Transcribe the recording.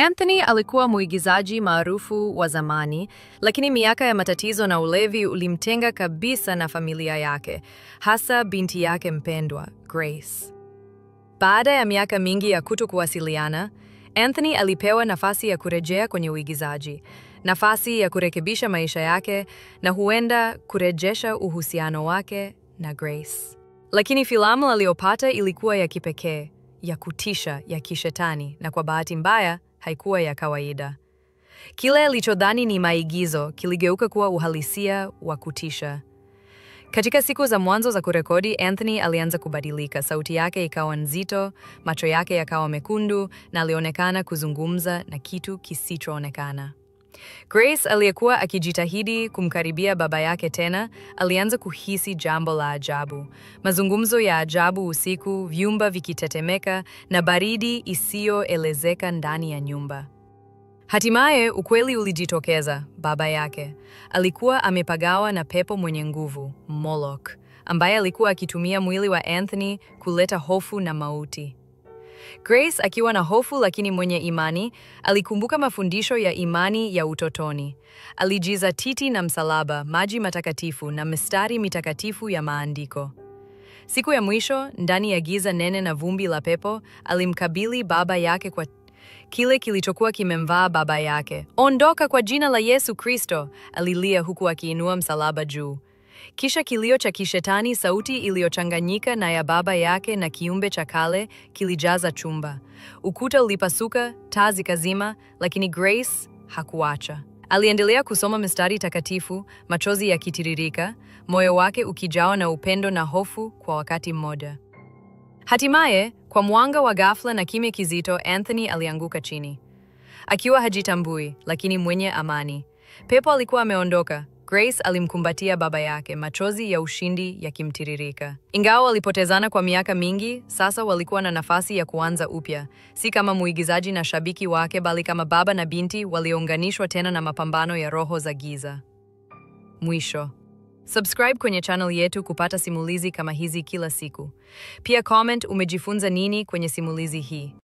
Anthony alikuwa mwigizaji maarufu wa zamani, lakini miaka ya matatizo na ulevi ulimtenga kabisa na familia yake, hasa binti yake mpendwa, Grace. Baada ya miaka mingi ya kutokuwasiliana, Anthony alipewa nafasi ya kurejea kwenye uigizaji, nafasi ya kurekebisha maisha yake na huenda kurejesha uhusiano wake na Grace. Lakini filamu aliyopata ilikuwa ya kipekee, ya kutisha, ya kishetani, na kwa bahati mbaya haikuwa ya kawaida. Kile alichodhani ni maigizo kiligeuka kuwa uhalisia wa kutisha. Katika siku za mwanzo za kurekodi, Anthony alianza kubadilika. Sauti yake ikawa nzito, macho yake yakawa mekundu, na alionekana kuzungumza na kitu kisichoonekana. Grace, aliyekuwa akijitahidi kumkaribia baba yake tena, alianza kuhisi jambo la ajabu. Mazungumzo ya ajabu usiku, vyumba vikitetemeka, na baridi isiyoelezeka ndani ya nyumba. Hatimaye ukweli ulijitokeza. Baba yake alikuwa amepagawa na pepo mwenye nguvu, Moloch, ambaye alikuwa akitumia mwili wa Anthony kuleta hofu na mauti. Grace, akiwa na hofu lakini mwenye imani, alikumbuka mafundisho ya imani ya utotoni. Alijizatiti na msalaba, maji matakatifu na mistari mitakatifu ya maandiko. Siku ya mwisho, ndani ya giza nene na vumbi la pepo, alimkabili baba yake kwa kile kilichokuwa kimemvaa baba yake. "Ondoka kwa jina la Yesu Kristo!" alilia huku akiinua msalaba juu. Kisha kilio cha kishetani, sauti iliyochanganyika na ya baba yake na kiumbe cha kale, kilijaza chumba. Ukuta ulipasuka, taa zikazima, lakini Grace hakuacha. Aliendelea kusoma mistari takatifu, machozi yakitiririka, moyo wake ukijawa na upendo na hofu kwa wakati mmoja. Hatimaye, kwa mwanga wa ghafla na kimya kizito, Anthony alianguka chini. Akiwa hajitambui, lakini mwenye amani. Pepo alikuwa ameondoka. Grace alimkumbatia baba yake, machozi ya ushindi yakimtiririka. Ingawa walipotezana kwa miaka mingi, sasa walikuwa na nafasi ya kuanza upya. Si kama muigizaji na shabiki wake, bali kama baba na binti waliounganishwa tena na mapambano ya roho za giza. Mwisho. Subscribe kwenye channel yetu kupata simulizi kama hizi kila siku. Pia comment umejifunza nini kwenye simulizi hii.